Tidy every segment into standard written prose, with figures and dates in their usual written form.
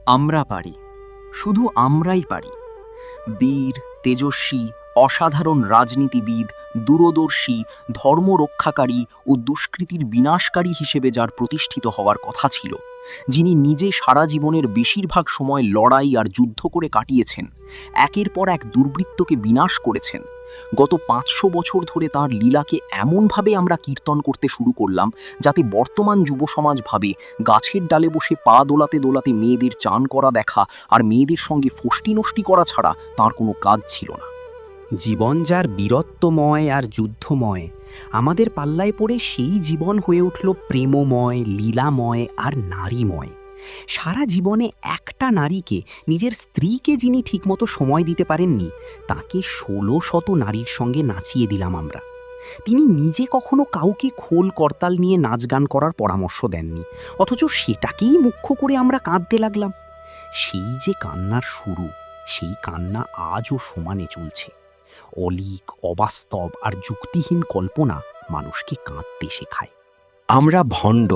আমরা পারি, শুধু আমরাই পারি। বীর, তেজস্বী, অসাধারণ রাজনীতিবিদ, দূরদর্শী, ধর্মরক্ষাকারী ও দুষ্কৃতির বিনাশকারী হিসেবে যার প্রতিষ্ঠিত হওয়ার কথা ছিল, যিনি নিজে সারা জীবনের বেশিরভাগ সময় লড়াই আর যুদ্ধ করে কাটিয়েছেন, একের পর এক দুর্বৃত্তকে বিনাশ করেছেন, গত ৫০০ বছর ধরে তার লীলাকে এমনভাবে আমরা কীর্তন করতে শুরু করলাম যাতে বর্তমান যুব সমাজ ভাবে গাছের ডালে বসে পা দোলাতে দোলাতে মেয়েদের চান করা দেখা আর মেয়েদের সঙ্গে ফষ্টি নষ্টি করা ছাড়া তার কোনো কাজ ছিল না। জীবন যার বীরত্বময় আর যুদ্ধময়, আমাদের পাল্লায় পড়ে সেই জীবন হয়ে উঠল প্রেমময়, লীলাময় আর নারীময়। সারা জীবনে একটা নারীকে, নিজের স্ত্রীকে যিনি ঠিকমতো সময় দিতে পারেননি, তাকে ১৬০০ নারীর সঙ্গে নাচিয়ে দিলাম আমরা। তিনি নিজে কখনো কাউকে খোল করতাল নিয়ে নাচ গান করার পরামর্শ দেননি, অথচ সেটাকেই মুখ্য করে আমরা কাঁদতে লাগলাম। সেই যে কান্নার শুরু, সেই কান্না আজও সমানে চলছে। অলীক, অবাস্তব আর যুক্তিহীন কল্পনা মানুষকে কাঁদতে শেখায়। আমরা ভণ্ড,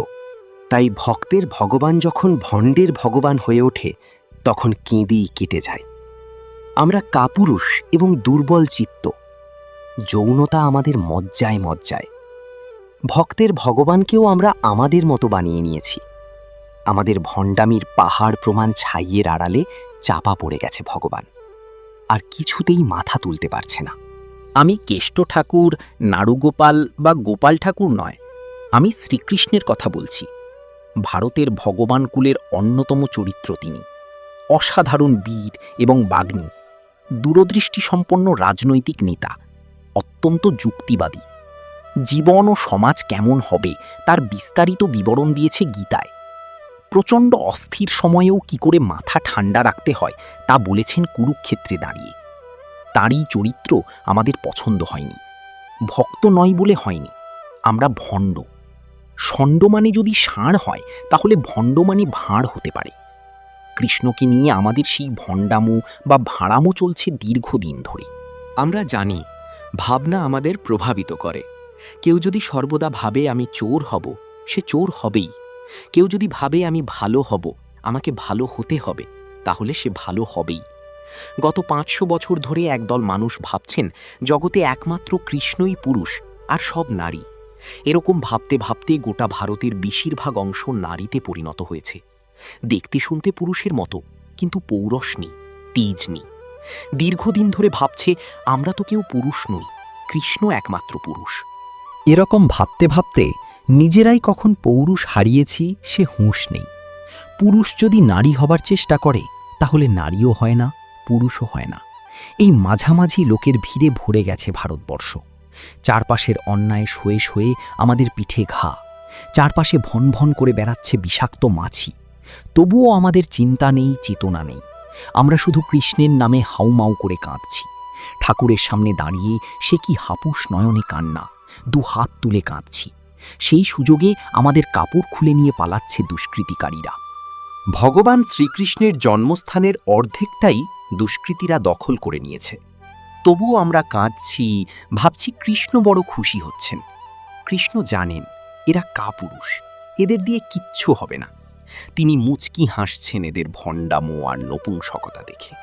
তাই ভক্তের ভগবান যখন ভণ্ডের ভগবান হয়ে ওঠে তখন কেঁদেই কেটে যায়। আমরা কাপুরুষ এবং দুর্বল চিত্ত, যৌনতা আমাদের মজ্জায় মজ্জায়। ভক্তের ভগবানকেও আমরা আমাদের মতো বানিয়ে নিয়েছি। আমাদের ভণ্ডামির পাহাড় প্রমাণ ছাইয়ের আড়ালে চাপা পড়ে গেছে ভগবান, আর কিছুতেই মাথা তুলতে পারছে না। আমি কেষ্ট ঠাকুর, নাড়ুগোপাল বা গোপাল ঠাকুর নয়, আমি শ্রীকৃষ্ণের কথা বলছি। ভারতের ভগবান কুলের অন্যতম চরিত্র তিনি। অসাধারণ বীর এবং বাগ্মী, দূরদৃষ্টিসম্পন্ন রাজনৈতিক নেতা, অত্যন্ত যুক্তিবাদী। জীবন ও সমাজ কেমন হবে তার বিস্তারিত বিবরণ দিয়েছে গীতায়। প্রচণ্ড অস্থির সময়েও কি করে মাথা ঠান্ডা রাখতে হয় তা বলেছেন কুরুক্ষেত্রে দাঁড়িয়ে। তাঁরই চরিত্র আমাদের পছন্দ হয়নি। ভক্ত নয় বলে হয়নি, আমরা ভণ্ড। ষণ্ড মানে যদি ষাঁড় হয়, তাহলে ভণ্ড মানে ভাঁড় হতে পারে। কৃষ্ণকে নিয়ে আমাদের সেই ভণ্ডামো বা ভাঁড়ামো চলছে দীর্ঘদিন ধরে। আমরা জানি ভাবনা আমাদের প্রভাবিত করে। কেউ যদি সর্বদা ভাবে আমি চোর হব, সে চোর হবেই। কেউ যদি ভাবে আমি ভালো হব, আমাকে ভালো হতে হবে, তাহলে সে ভালো হবেই। গত ৫০০ বছর ধরে একদল মানুষ ভাবছেন জগতে একমাত্র কৃষ্ণই পুরুষ আর সব নারী। এরকম ভাবতে ভাবতে গোটা ভারতের বেশিরভাগ অংশ নারীতে পরিণত হয়েছে। দেখতে শুনতে পুরুষের মতো, কিন্তু পৌরষ নেই, তেজ নেই। দীর্ঘদিন ধরে ভাবছে আমরা তো কেউ পুরুষ নই, কৃষ্ণ একমাত্র পুরুষ। এরকম ভাবতে ভাবতে নিজেরাই কখন পৌরুষ হারিয়েছি সে হুঁশ নেই। পুরুষ যদি নারী হবার চেষ্টা করে, তাহলে নারীও হয় না, পুরুষও হয় না। এই মাঝামাঝি লোকের ভিড়ে ভরে গেছে ভারতবর্ষ। চারপাশের অন্যায় সয়ে সয়ে আমাদের পিঠে ঘা, চারপাশে ভন ভন করে বেড়াচ্ছে বিষাক্ত মাছি। তবুও আমাদের চিন্তা নেই, চেতনা নেই। আমরা শুধু কৃষ্ণের নামে হাউমাউ করে কাঁদছি। ঠাকুরের সামনে দাঁড়িয়ে সে কি হাপুস নয়নে কান্না, দু হাত তুলে কাঁদছি। সেই সুযোগে আমাদের কাপড় খুলে নিয়ে পালাচ্ছে দুষ্কৃতিকারীরা। ভগবান শ্রীকৃষ্ণের জন্মস্থানের অর্ধেকটাই দুষ্কৃতীরা দখল করে নিয়েছে। তবুও আমরা কাঁদছি, ভাবছি কৃষ্ণ বড় খুশি হচ্ছেন। কৃষ্ণ জানেন এরা কাপুরুষ, এদের দিয়ে কিচ্ছু হবে না। তিনি মুচকি হাসছেন এদের ভণ্ডামো আর নপুংসকতা দেখে।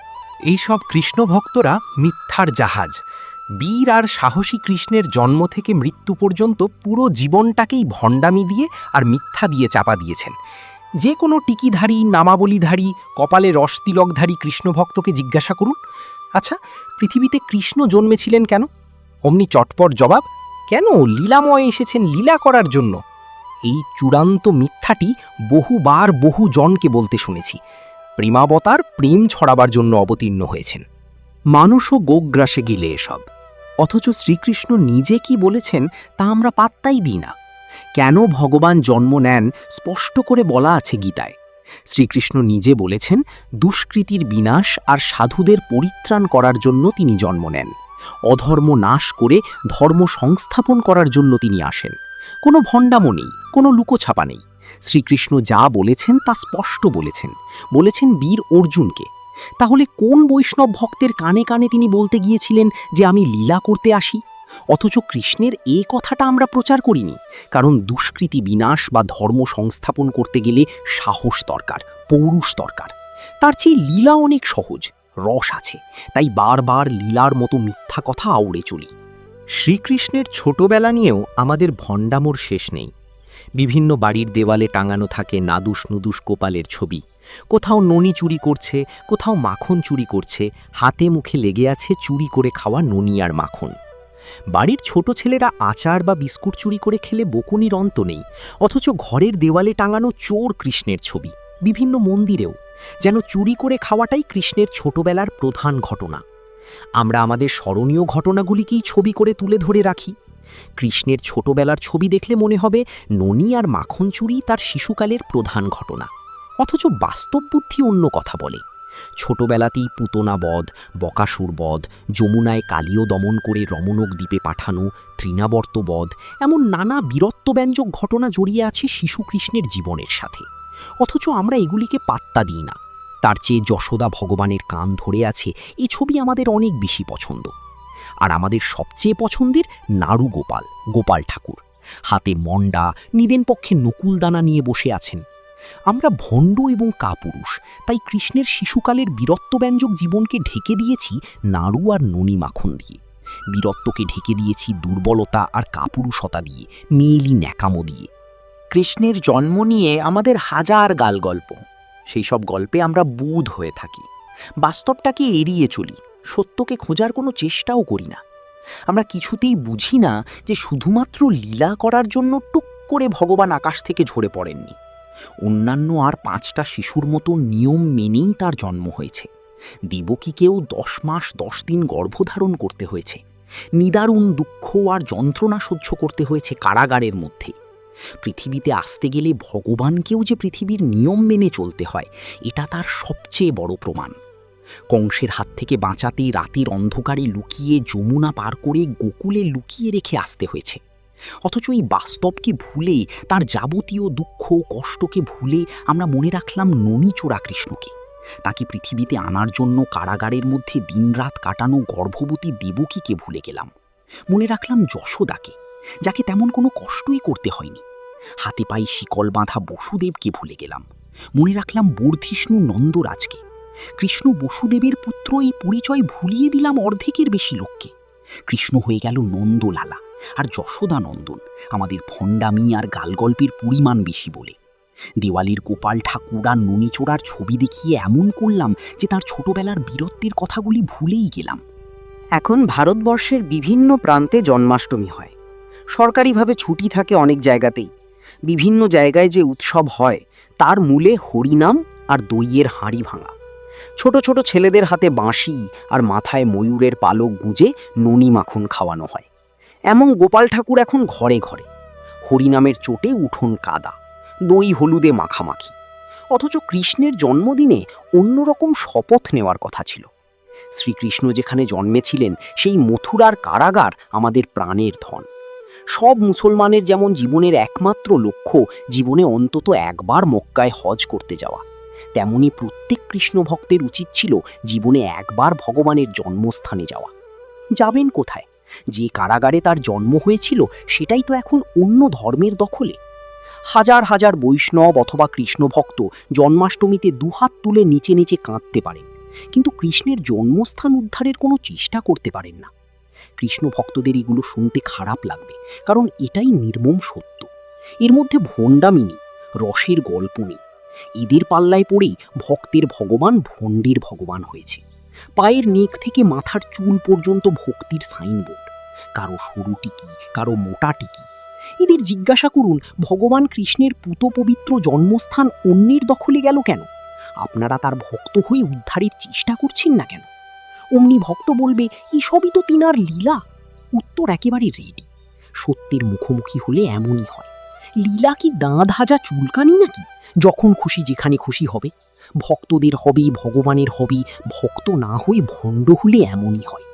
এইসব কৃষ্ণ ভক্তরা মিথ্যার জাহাজ। বীর আর সাহসী কৃষ্ণের জন্ম থেকে মৃত্যু পর্যন্ত পুরো জীবনটাকেই ভণ্ডামি দিয়ে আর মিথ্যা দিয়ে চাপা দিয়েছেন। যে কোনো টিকিধারী, নামাবলীধারী, কপালে রসতিলকধারী কৃষ্ণভক্তকে জিজ্ঞাসা করুন, আচ্ছা পৃথিবীতে কৃষ্ণ জন্মেছিলেন কেন? অমনি চটপট জবাব, কেন লীলাময় এসেছেন লীলা করার জন্য। এই চূড়ান্ত মিথ্যাটি বহুবার বহু জনকে বলতে শুনেছি। প্রেমাবতার প্রেম ছড়াবার জন্য অবতীর্ণ হয়েছেন। মানুষও গোগ্রাসে গিলে এসব। অথচ শ্রীকৃষ্ণ নিজে কি বলেছেন তা আমরা পাত্তাই দিই না। কেন ভগবান জন্ম নেন স্পষ্ট করে বলা আছে গীতায়। শ্রীকৃষ্ণ নিজে বলেছেন দুষ্কৃতির বিনাশ আর সাধুদের পরিত্রাণ করার জন্য তিনি জন্ম নেন। অধর্ম নাশ করে ধর্ম সংস্থাপন করার জন্য তিনি আসেন। কোনো ভণ্ডামো নেই, কোনো লুকোছাপা নেই। শ্রীকৃষ্ণ যা বলেছেন তা স্পষ্ট বলেছেন। বলেছেন বীর অর্জুনকে। তাহলে কোন বৈষ্ণব ভক্তের কানে কানে তিনি বলতে গিয়েছিলেন যে আমি লীলা করতে আসি? অথচ কৃষ্ণের এই কথাটা আমরা প্রচার করিনি, কারণ দুষ্কৃতি বিনাশ বা ধর্ম সংস্থাপন করতে গেলে সাহস দরকার, পৌরুষ দরকার। তার চেয়ে লীলা অনেক সহজ, রস আছে, তাই বারবার লীলার মতো মিথ্যা কথা আউড়ে চলি। শ্রীকৃষ্ণের ছোটবেলা নিয়েও আমাদের ভণ্ডামোর শেষ নেই। বিভিন্ন বাড়ির দেওয়ালে টাঙানো থাকে নাদুস নুদুস গোপালের ছবি। কোথাও ননি চুরি করছে, কোথাও মাখন চুরি করছে, হাতে মুখে লেগে আছে চুরি করে খাওয়া ননি আর মাখন। বাড়ির ছোট ছেলেরা আচার বা বিস্কুট চুরি করে খেলে বকুনির অন্ত নেই, অথচ ঘরের দেওয়ালে টাঙানো চোর কৃষ্ণের ছবি, বিভিন্ন মন্দিরেও, যেন চুরি করে খাওয়াটাই কৃষ্ণের ছোটবেলার প্রধান ঘটনা। আমরা আমাদের স্মরণীয় ঘটনাগুলিকেই ছবি করে তুলে ধরে রাখি। কৃষ্ণের ছোটবেলার ছবি দেখলে মনে হবে ননি আর মাখন চুরি তার শিশুকালের প্রধান ঘটনা, অথচ বাস্তব বুদ্ধি অন্য কথা বলে। ছোটবেলাতেই পুতনা বধ, বকাসুর বধ, যমুনায় কালীয় দমন করে রমণক দ্বীপে পাঠানো, তৃণাবর্ত বধ, এমন নানা বীরত্বব্যঞ্জক ঘটনা জড়িয়ে আছে শিশু কৃষ্ণের জীবনের সাথে, অথচ আমরা এগুলিকে পাত্তা দিই না। তার চেয়ে যশোদা ভগবানের কান ধরে আছে এই ছবি আমাদের অনেক বেশি পছন্দ। আর আমাদের সবচেয়ে পছন্দের নাড়ু গোপাল, গোপাল ঠাকুর, হাতে মন্ডা, নিদেন পক্ষে নকুলদানা নিয়ে বসে আছেন। আমরা ভণ্ড এবং কাপুরুষ, তাই কৃষ্ণের শিশুকালের বীরত্বব্যঞ্জক জীবনকে ঢেকে দিয়েছি নাড়ু আর ননি মাখন দিয়ে, বীরত্বকে ঢেকে দিয়েছি দুর্বলতা আর কাপুরুষতা দিয়ে, মেয়েলি ন্যাকামো দিয়ে। কৃষ্ণের জন্ম নিয়ে আমাদের হাজার গাল গল্প, সেই সব গল্পে আমরা বুঁদ হয়ে থাকি, বাস্তবটাকে এড়িয়ে চলি, সত্যকে খোঁজার কোনো চেষ্টাও করি না। আমরা কিছুতেই বুঝি না যে শুধুমাত্র লীলা করার জন্য টুক করে ভগবান আকাশ থেকে ঝরে পড়েননি। অন্যান্য আর 5টা শিশুর মতো নিয়ম মেনেই তার জন্ম হয়েছে। দেবকীকেও 10 মাস 10 দিন গর্ভধারণ করতে হয়েছে, নিদারুণ দুঃখ আর যন্ত্রণা সহ্য করতে হয়েছে কারাগারের মধ্যে। পৃথিবীতে আসতে গেলে ভগবানকেও যে পৃথিবীর নিয়ম মেনে চলতে হয়, এটা তার সবচেয়ে বড় প্রমাণ। কংসের হাত থেকে বাঁচাতে রাতের অন্ধকারে লুকিয়ে যমুনা পার করে গোকুলে লুকিয়ে রেখে আসতে হয়েছে, অথচ এই বাস্তবকে ভুলে, তার যাবতীয় দুঃখ কষ্টকে ভুলে আমরা মনে রাখলাম ননি চোরা কৃষ্ণকে। তাকে পৃথিবীতে আনার জন্য কারাগারের মধ্যে দিনরাত কাটানো গর্ভবতী দেবকীকে ভুলে গেলাম। মনে রাখলাম যশোদাকে, যাকে তেমন কোনো কষ্টই করতে হয়নি। হাতে পায়ে শিকল বাঁধা বসুদেবকে ভুলে গেলাম। মনে রাখলাম বর্ধিষ্ণু নন্দরাজকে। কৃষ্ণ বসুদেবের পুত্র, এই পরিচয় ভুলিয়ে দিলাম অর্ধেকের বেশি লোককে। কৃষ্ণ হয়ে গেল নন্দলালা আর যশোদা নন্দন, আমাদের ভণ্ডামি আর গালগল্পের পরিমাণ বেশি বলে। দেওয়ালির গোপাল ঠাকুর আর ননিচোড়ার ছবি দেখিয়ে এমন করলাম যে তার ছোটবেলার বীরত্বের কথাগুলি ভুলেই গেলাম। এখন ভারতবর্ষের বিভিন্ন প্রান্তে জন্মাষ্টমী হয়, সরকারিভাবে ছুটি থাকে অনেক জায়গাতেই। বিভিন্ন জায়গায় যে উৎসব হয় তার মূলে হরিনাম আর দইয়ের হাঁড়ি ভাঙা। ছোট ছোট ছেলেদের হাতে বাঁশি আর মাথায় ময়ূরের পালক গুঁজে ননি মাখন খাওয়ানো হয়। এমন গোপাল ঠাকুর এখন ঘরে ঘরে। হরিনামের চোটে উঠোন কাদা, দই হলুদে মাখামাখি। অথচ কৃষ্ণের জন্মদিনে অন্যরকম শপথ নেওয়ার কথা ছিল। শ্রীকৃষ্ণ যেখানে জন্মেছিলেন সেই মথুরার কারাগার আমাদের প্রাণের ধন। সব মুসলমানের যেমন জীবনের একমাত্র লক্ষ্য জীবনে অন্তত একবার মক্কায় হজ করতে যাওয়া, তেমনি প্রত্যেক কৃষ্ণ ভক্তের উচিত ছিল জীবনে একবার ভগবানের জন্মস্থানে যাওয়া। যাবেন কোথায়? যে কারাগারে তার জন্ম হয়েছিল সেটাই তো এখন অন্য ধর্মের দখলে। হাজার হাজার বৈষ্ণব অথবা কৃষ্ণ ভক্ত জন্মাষ্টমীতে দুহাত তুলে নিচে নিচে কাঁদতে পারেন, কিন্তু কৃষ্ণের জন্মস্থান উদ্ধারের কোনো চেষ্টা করতে পারেন না। কৃষ্ণ ভক্তদের এগুলো শুনতে খারাপ লাগবে, কারণ এটাই নির্মম সত্য। এর মধ্যে ভণ্ডামি নেই, রসের গল্প নেই। এদের পাল্লায় পড়েই ভক্তের ভগবান ভণ্ডের ভগবান হয়েছে। পায়ের নেক থেকে মাথার চুল পর্যন্ত ভক্তির সাইনবোর্ড, কারো সরু টিকি, কারো মোটা টিকি। এদের জিজ্ঞাসা করুন, ভগবান কৃষ্ণের পুত পবিত্র জন্মস্থান অন্যের দখলে গেল কেন? আপনারা তার ভক্ত হয়ে উদ্ধারের চেষ্টা করছেন না কেন? অমনি ভক্ত বলবে, এসবই তো তিনার লীলা। উত্তর একেবারে রেডি। সত্যের মুখোমুখি হলে এমনই হয়। লীলা কি দাঁত হাজা চুলকানি নাকি? যখন খুশি যেখানে খুশি হবে। ভক্তদের হবে, ভগবানের হবে, ভক্ত না হয়ে ভণ্ড হলে এমনই হয়।